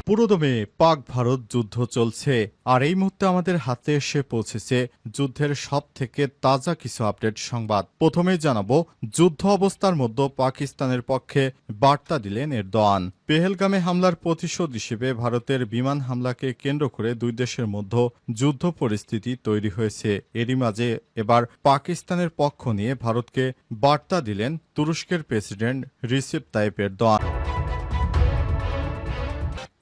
পুরোদমে পাক ভারত যুদ্ধ চলছে, আর এই মুহূর্তে আমাদের হাতে এসে পৌঁছেছে যুদ্ধের সব থেকে তাজা কিছু আপডেট সংবাদ। প্রথমেই জানাবো, যুদ্ধ অবস্থার মধ্যে পাকিস্তানের পক্ষে বার্তা দিলেন এরদোয়ান। পেহেলগামে হামলার প্রতিশোধ হিসেবে ভারতের বিমান হামলাকে কেন্দ্র করে দুই দেশের মধ্যে যুদ্ধ পরিস্থিতি তৈরি হয়েছে। এরই মাঝে এবার পাকিস্তানের পক্ষ নিয়ে ভারতকে বার্তা দিলেন তুরস্কের প্রেসিডেন্ট রিসেপ তাইপ এরদোয়ান।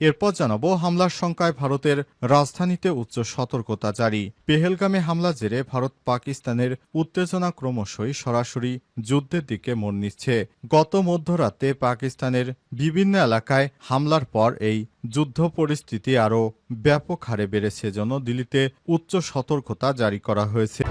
এরপর জানাবো, হামলার শঙ্কায় ভারতের রাজধানীতে উচ্চ সতর্কতা জারি। পেহেলগামে হামলা জেরে ভারত পাকিস্তানের উত্তেজনা ক্রমশই সরাসরি যুদ্ধের দিকে মোড় নিচ্ছে। গত মধ্যরাতে পাকিস্তানের বিভিন্ন এলাকায় হামলার পর এই যুদ্ধ পরিস্থিতি আরও ব্যাপক হারে বেড়েছে, জন্য দিল্লিতে উচ্চ সতর্কতা জারি করা হয়েছে।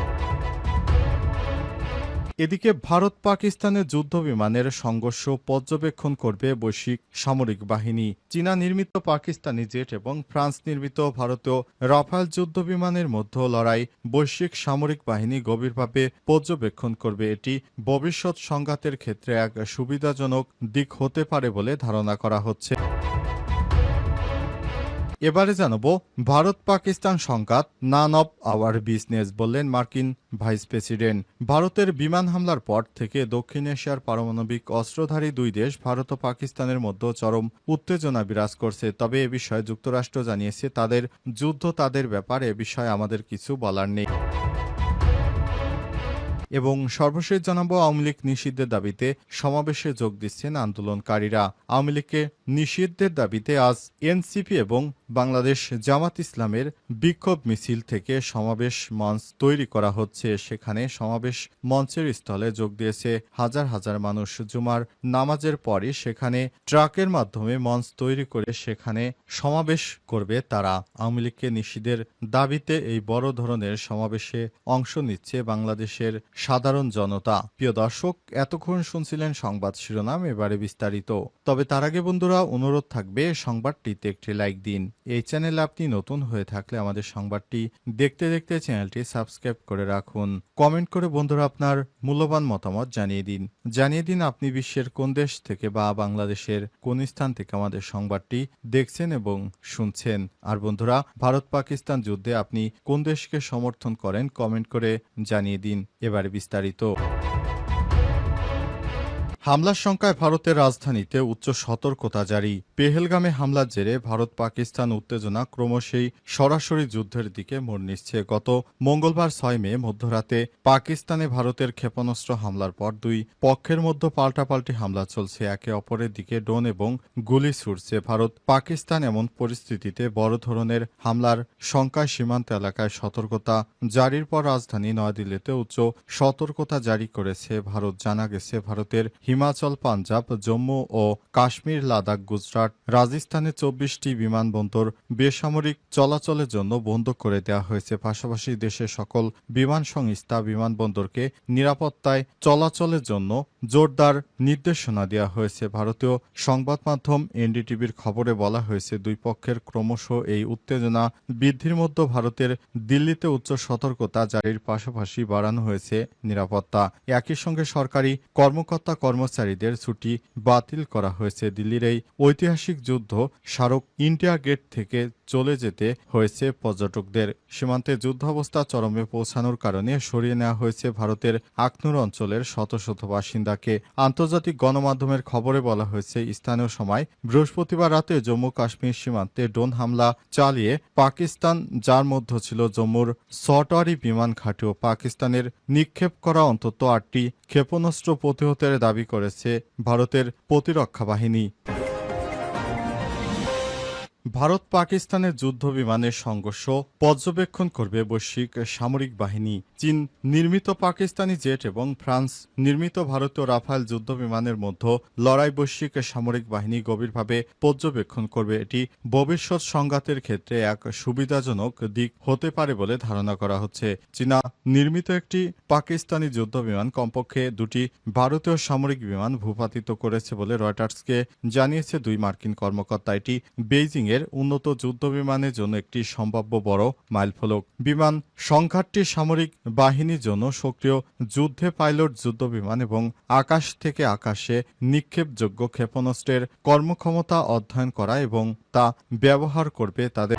এদিকে ভারত পাকিস্তানের যুদ্ধ বিমানের সংঘর্ষ পর্যবেক্ষণ করবে বৈশ্বিক সামরিক বাহিনী। চীনা নির্মিত পাকিস্তানি জেট এবং ফ্রান্স নির্মিত ভারতীয় রাফাল যুদ্ধ বিমানের মধ্যে লড়াই বৈশ্বিক সামরিক বাহিনী গভীরভাবে পর্যবেক্ষণ করবে। এটি ভবিষ্যৎ সংঘাতের ক্ষেত্রে এক সুবিধাজনক দিক হতে পারে বলে ধারণা করা হচ্ছে। এবারে জানাবো, ভারত পাকিস্তান সংঘাত নান অব আওয়ার বিজনেস বললেন মার্কিন ভাইস প্রেসিডেন্ট। ভারতের বিমান হামলার পর থেকে দক্ষিণ এশিয়ার পারমাণবিক অস্ত্রধারী দুই দেশ ভারত ও পাকিস্তানের মধ্যে চরম উত্তেজনা বিরাজ করছে। তবে এ বিষয়ে যুক্তরাষ্ট্র জানিয়েছে, তাদের যুদ্ধ তাদের ব্যাপার, এ বিষয়ে আমাদের কিছু বলার নেই। এবং সর্বশেষ জানাবো, আওয়ামী লীগ নিষিদ্ধের দাবিতে সমাবেশে যোগ দিচ্ছেন আন্দোলনকারীরা। আওয়ামী লীগকে নিষিদ্ধের দাবিতে আজ এনসিপি এবং বাংলাদেশ জামাত ইসলামের বিক্ষোভ মিছিল থেকে সমাবেশ মঞ্চ তৈরি করা হচ্ছে। সেখানে সমাবেশ মঞ্চের স্থলে যোগ দিয়েছে হাজার হাজার মানুষ। জুমার নামাজের পরই সেখানে ট্রাকের মাধ্যমে মঞ্চ তৈরি করে সেখানে সমাবেশ করবে তারা। আওয়ামী লীগকে নিষিদ্ধের দাবিতে এই বড় ধরনের সমাবেশে অংশ নিচ্ছে বাংলাদেশের সাধারণ জনতা। প্রিয় দর্শক, এতক্ষণ শুনছিলেন সংবাদ শিরোনাম, এবারে বিস্তারিত। তবে তার আগে বন্ধুরা, অনুরোধ থাকবে সংবাদটিতে একটি লাইক দিন। এই চ্যানেলে আপনি নতুন হয়ে থাকলে আমাদের সংবাদটি দেখতে দেখতে চ্যানেলটি সাবস্ক্রাইব করে রাখুন। কমেন্ট করে বন্ধুরা আপনার মূল্যবান মতামত জানিয়ে দিন আপনি বিশ্বের কোন দেশ থেকে বা বাংলাদেশের কোন স্থান থেকে আমাদের সংবাদটি দেখছেন এবং শুনছেন। আর বন্ধুরা, ভারত পাকিস্তান যুদ্ধে আপনি কোন দেশকে সমর্থন করেন কমেন্ট করে জানিয়ে দিন। এবারে বিস্তারিত। হামলার শঙ্কায় ভারতের রাজধানীতে উচ্চ সতর্কতা জারি। পেহেলগামে হামলার জেরে ভারত পাকিস্তান উত্তেজনা ক্রমশই সরাসরি যুদ্ধের দিকে মোড় নিচ্ছে। গত মঙ্গলবার 6 মে মধ্যরাতে পাকিস্তানে ভারতের ক্ষেপণাস্ত্র হামলার পর দুই পক্ষের মধ্যে পাল্টাপাল্টি হামলা চলছে। একে অপরের দিকে ড্রোন এবং গুলি ছুড়ছে ভারত পাকিস্তান। এমন পরিস্থিতিতে বড় ধরনের হামলার শঙ্কায় সীমান্ত এলাকায় সতর্কতা জারির পর রাজধানী নয়াদিল্লিতে উচ্চ সতর্কতা জারি করেছে ভারত। জানা গেছে, ভারতের হিমাচল, পাঞ্জাব, জম্মু ও কাশ্মীর, লাদাখ, গুজরাট, রাজস্থানে 24টি বিমানবন্দর বেসামরিক চলাচলের জন্য বন্ধ করে দেওয়া হয়েছে। পাশাপাশি দেশের সকল বিমান সংস্থা বিমানবন্দরকে নিরাপত্তায় চলাচলের জন্য জোরদার নির্দেশনা দেওয়া হয়েছে। ভারতীয় সংবাদ মাধ্যম এনডিটিভির খবরে বলা হয়েছে, দুই পক্ষের ক্রমশ এই উত্তেজনা বৃদ্ধির মধ্যে ভারতের দিল্লিতে উচ্চ সতর্কতা জারির পাশাপাশি বাড়ানো হয়েছে নিরাপত্তা। একই সঙ্গে সরকারি কর্মচারীদের ছুটি বাতিল করা হয়েছে। দিল্লির এই ঐতিহাসিক যুদ্ধ স্মারক ইন্ডিয়া গেট থেকে চলে যেতে হয়েছে পর্যটকদের। সীমান্তে যুদ্ধাবস্থা চরমে পৌঁছানোর কারণে সরিয়ে নেওয়া হয়েছে ভারতের আখনুর অঞ্চলের শত শত বাসিন্দাকে। আন্তর্জাতিক গণমাধ্যমের খবরে বলা হয়েছে, স্থানীয় সময় বৃহস্পতিবার রাতে জম্মু কাশ্মীর সীমান্তে ড্রোন হামলা চালিয়ে পাকিস্তান, যার মধ্যে ছিল জম্মুর সটওয়ারি বিমান ঘাঁটিও। পাকিস্তানের নিক্ষেপ করা অন্তত 8টি ক্ষেপণাস্ত্র প্রতিহতের দাবি করেছে ভারতের প্রতিরক্ষা বাহিনী। ভারত পাকিস্তানের যুদ্ধ বিমানের সংঘর্ষ পর্যবেক্ষণ করবে বৈশ্বিক সামরিক বাহিনী। চীন নির্মিত পাকিস্তানি জেট এবং ফ্রান্স নির্মিত ভারতীয় রাফাল যুদ্ধ বিমানের মধ্যে লড়াই বৈশ্বিক সামরিক বাহিনী গভীরভাবে পর্যবেক্ষণ করবে। এটি ভবিষ্যৎ সংঘাতের ক্ষেত্রে এক সুবিধাজনক দিক হতে পারে বলে ধারণা করা হচ্ছে। চীনা নির্মিত একটি পাকিস্তানি যুদ্ধ বিমান কমপক্ষে 2টি ভারতীয় সামরিক বিমান ভূপাতিত করেছে বলে রয়টার্সকে জানিয়েছে দুই মার্কিন কর্মকর্তা। এটি বেইজিং এর বেইজিংয়ের উন্নত যুদ্ধবিমানের জন্য একটি সম্ভাব্য বড় মাইলফলক। বিমান সংঘাতটি সামরিক বাহিনীর জন্য সক্রিয় যুদ্ধে পাইলট যুদ্ধবিমান এবং আকাশ থেকে আকাশে নিক্ষেপযোগ্য ক্ষেপণাস্ত্রের কর্মক্ষমতা অধ্যয়ন করা এবং তা ব্যবহার করবে তাদের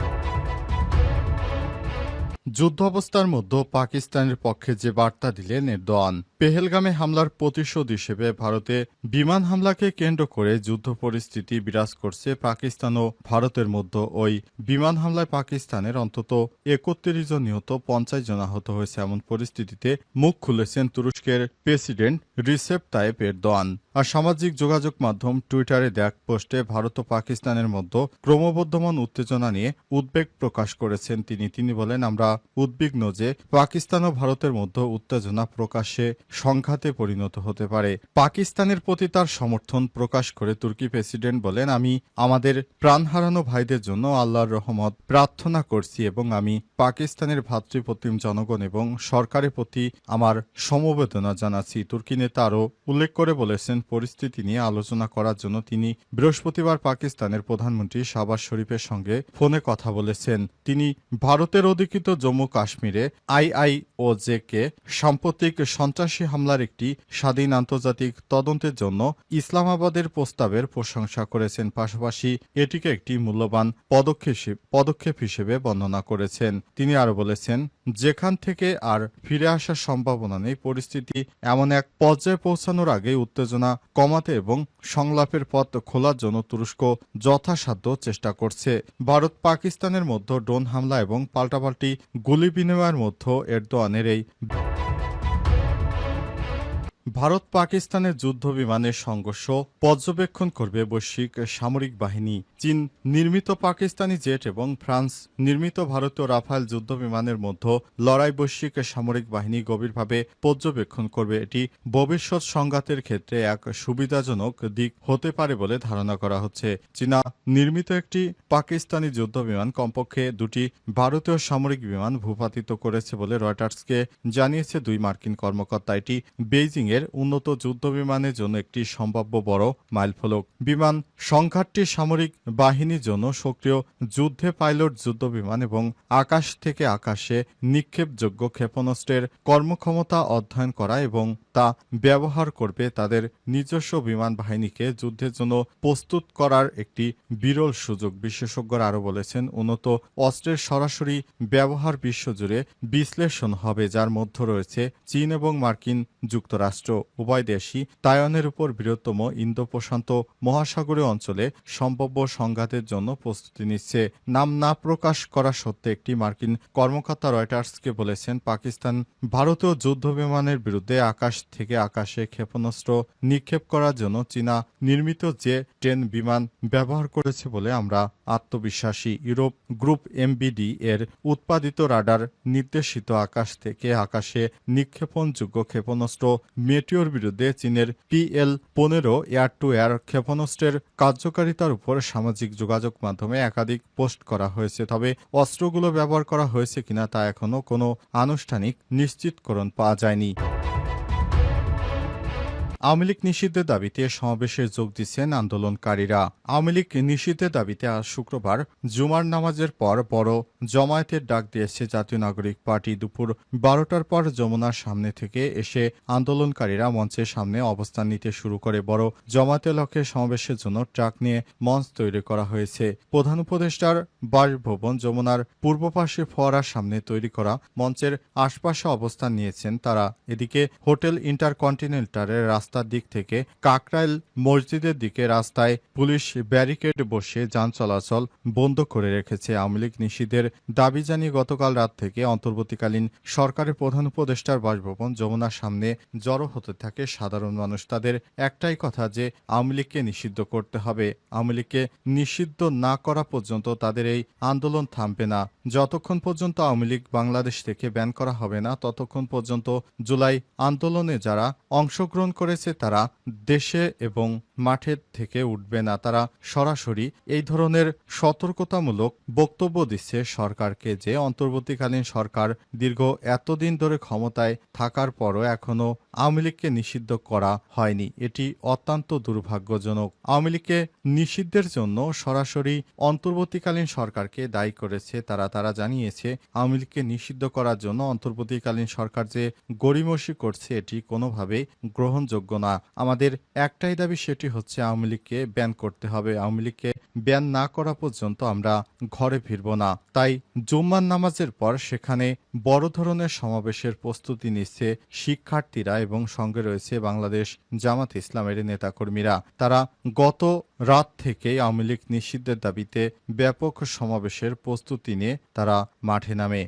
যুদ্ধ অবস্থার মধ্যে পাকিস্তানের পক্ষে যে বার্তা দিলেন এরদোয়ান। পেহেলগামে হামলার প্রতিশোধ হিসেবে ভারতে বিমান হামলাকে কেন্দ্র করে যুদ্ধ পরিস্থিতি বিরাজ করছে পাকিস্তান ও ভারতের মধ্যে। ওই বিমান হামলায় পাকিস্তানের অন্তত ৩১ জন নিহত, ৫০ জন আহত হয়েছে। এমন পরিস্থিতিতে মুখ খুলেছেন তুরস্কের প্রেসিডেন্ট রিসেপ তাইপ এরদোয়ান। আর সামাজিক যোগাযোগ মাধ্যম টুইটারে দেয়া পোস্টে ভারত ও পাকিস্তানের মধ্যে ক্রমবর্ধমান উত্তেজনা নিয়ে উদ্বেগ প্রকাশ করেছেন তিনি বলেন, আমরা উদ্বিগ্ন যে পাকিস্তান ও ভারতের মধ্যে উত্তেজনা প্রকাশ্যে সংঘাতে পরিণত হতে পারে। পাকিস্তানের প্রতি তার সমর্থন প্রকাশ করে তুর্কি প্রেসিডেন্ট বলেন, আমি আমাদের প্রাণ হারানো ভাইদের জন্য আল্লাহর রহমত প্রার্থনা করছি এবং আমি পাকিস্তানের ভ্রাতৃপ্রতিম জনগণ এবং সরকারের প্রতি আমার সমবেদনা জানাচ্ছি। তুর্কি নেতা আরও উল্লেখ করে বলেছেন, পরিস্থিতি নিয়ে আলোচনা করার জন্য তিনি বৃহস্পতিবার পাকিস্তানের প্রধানমন্ত্রী শাহবাজ শরীফের সঙ্গে ফোনে কথা বলেছেন। তিনি ভারতের অধিকৃত জম্মু কাশ্মীরে IIOJ-কে সাম্প্রতিক সন্ত্রাসী হামলার একটি স্বাধীন আন্তর্জাতিক তদন্তের জন্য ইসলামাবাদের প্রস্তাবের প্রশংসা করেছেন। পাশাপাশি এটিকে একটি মূল্যবান পদক্ষেপ হিসেবে বর্ণনা করেছেন। তিনি আরও বলেছেন, যেখান থেকে আর ফিরে আসার সম্ভাবনা নেই, পরিস্থিতি এমন এক পর্যায়ে পৌঁছানোর আগে উত্তেজনা কমাতে এবং সংলাপের পথ খোলার জন্য তুরস্ক যথাসাধ্য চেষ্টা করছে। ভারত পাকিস্তানের মধ্যে ড্রোন হামলা এবং পাল্টাপাল্টি গুলি বিনিময়ের মধ্যে এরদোয়ানের এই ভারত পাকিস্তানের যুদ্ধ বিমানের সংঘর্ষ পর্যবেক্ষণ করবে বৈশ্বিক সামরিক বাহিনী। চীন নির্মিত পাকিস্তানি জেট এবং ফ্রান্স নির্মিত ভারতীয় রাফায়েল যুদ্ধ বিমানের মধ্যে লড়াই বৈশ্বিক সামরিক বাহিনী গভীরভাবে পর্যবেক্ষণ করবে। এটি ভবিষ্যৎ সংঘাতের ক্ষেত্রে এক সুবিধাজনক দিক হতে পারে বলে ধারণা করা হচ্ছে। চীনা নির্মিত একটি পাকিস্তানি যুদ্ধ বিমান কমপক্ষে দুটি ভারতীয় সামরিক বিমান ভূপাতিত করেছে বলে রয়টার্সকে জানিয়েছে দুই মার্কিন কর্মকর্তা। এটি বেইজিং এর উন্নত যুদ্ধবিমানের জন্য একটি সম্ভাব্য বড় মাইলফলক। বিমান সংঘাতটি সামরিক বাহিনীর জন্য সক্রিয় যুদ্ধে পাইলট যুদ্ধবিমান এবং আকাশ থেকে আকাশে নিক্ষেপযোগ্য ক্ষেপণাস্ত্রের কর্মক্ষমতা অধ্যয়ন করা এবং তা ব্যবহার করবে তাদের নিজস্ব বিমান বাহিনীকে যুদ্ধের জন্য প্রস্তুত করার একটি বিরল সুযোগ। বিশেষজ্ঞরা আরও বলেছেন, উন্নত অস্ত্রের সরাসরি ব্যবহার বিশ্বজুড়ে বিশ্লেষণ হবে, যার মধ্যে রয়েছে চীন এবং মার্কিন যুক্তরাষ্ট্র। উভয় দেশই তাইওয়ানের উপর বৃহত্তম ইন্দো প্রশান্ত মহাসাগরীয় অঞ্চলে সম্ভাব্য সংঘাতের জন্য প্রস্তুতি নিচ্ছে। নাম না প্রকাশ করা সত্ত্বে একটি মার্কিন কর্মকর্তা রয়টার্সকে বলেছেন, পাকিস্তান ভারতীয় যুদ্ধবিমানের বিরুদ্ধে আকাশ থেকে আকাশে ক্ষেপণাস্ত্র নিক্ষেপ করার জন্য চীনা নির্মিত জে-10 বিমান ব্যবহার করেছে বলে আমরা আত্মবিশ্বাসী। ইউরোপ গ্রুপ MBD এর উৎপাদিত রাডার নির্দেশিত আকাশ থেকে আকাশে নিক্ষেপণযোগ্য ক্ষেপণাস্ত্র মেটিওর বিরুদ্ধে চীনের PL-15 এয়ার টু এয়ার ক্ষেপণাস্ত্রের কার্যকারিতার উপর সামাজিক যোগাযোগ মাধ্যমে একাধিক পোস্ট করা হয়েছে। তবে অস্ত্রগুলো ব্যবহার করা হয়েছে কিনা তা এখনও কোনো আনুষ্ঠানিক নিশ্চিতকরণ পাওয়া যায়নি। আওয়ামী লীগ নিষিদ্ধের দাবিতে সমাবেশে যোগ দিচ্ছেন আন্দোলনকারীরা। আওয়ামী লীগ নিষিদ্ধের দাবিতে আজ শুক্রবার জুমার নামাজের পর বড় জমায়েতের ডাক দিয়েছে জাতীয় নাগরিক পার্টি। দুপুর 12টার পর যমুনার সামনে থেকে এসে আন্দোলনকারীরা মঞ্চের সামনে অবস্থান নিতে শুরু করে। বড় জমায়েতের লক্ষ্যে সমাবেশের জন্য ট্রাক নিয়ে মঞ্চ তৈরি করা হয়েছে। প্রধান উপদেষ্টার বাসভবন যমুনার পূর্ব পাশে ফোয়ারার সামনে তৈরি করা মঞ্চের আশপাশে অবস্থান নিয়েছেন তারা। এদিকে হোটেল ইন্টারকন্টিনেন্টালের রাস্তার দিক থেকে কাকরাইল মসজিদের দিকে রাস্তায় পুলিশ ব্যারিকেড বসে যান চলাচল বন্ধ করে রেখেছে। আওয়ামী লীগ নিষিদ্ধের দাবি জানিয়ে গতকাল রাত থেকে অন্তর্বর্তীকালীন সরকারের প্রধান উপদেষ্টার বাসভবন যমুনার সামনে জড়ো হতে থাকে সাধারণ মানুষ। তাদের একটাই কথা যে আওয়ামী লীগকে নিষিদ্ধ করতে হবে। আওয়ামী লীগকে নিষিদ্ধ না করা পর্যন্ত তাদের এই আন্দোলন থামবে না। যতক্ষণ পর্যন্ত আওয়ামী লীগ বাংলাদেশ থেকে ব্যান করা হবে না, ততক্ষণ পর্যন্ত জুলাই আন্দোলনে যারা অংশগ্রহণ করেছে তারা দেশে এবং মাঠের থেকে উঠবে না। তারা সরাসরি এই ধরনের সতর্কতামূলক বক্তব্য দিচ্ছে সরকারকে যে অন্তর্বর্তীকালীন সরকার দীর্ঘ এতদিন ধরে ক্ষমতায় থাকার পরও এখনো আওয়ামী লীগকে নিষিদ্ধ করা হয়নি। এটি অত্যন্ত দুর্ভাগ্যজনক। আওয়ামী লীগকে নিষিদ্ধের জন্য সরাসরি অন্তর্বর্তীকালীন সরকারকে দায়ী করেছে তারা জানিয়েছে আওয়ামী লীগকে নিষিদ্ধ করার জন্য অন্তর্বর্তীকালীন সরকার যে গড়িমসি করছে এটি কোনোভাবেই গ্রহণযোগ্য না। আমাদের একটাই দাবি, সেটি হচ্ছে আওয়ামী লীগকে ব্যান করতে হবে। আওয়ামী লীগকে ব্যান না করা পর্যন্ত আমরা ঘরে ফিরব না। তাই জুম্মার নামাজের পর সেখানে বড় ধরনের সমাবেশের প্রস্তুতি নিচ্ছে শিক্ষার্থীরা এবং সঙ্গে রয়েছে বাংলাদেশ জামাত ইসলামের নেতাকর্মীরা। তারা গত রাত থেকেই আওয়ামী লীগ নিষিদ্ধের দাবিতে ব্যাপক সমাবেশের প্রস্তুতি নিয়ে তারা মাঠে নামে।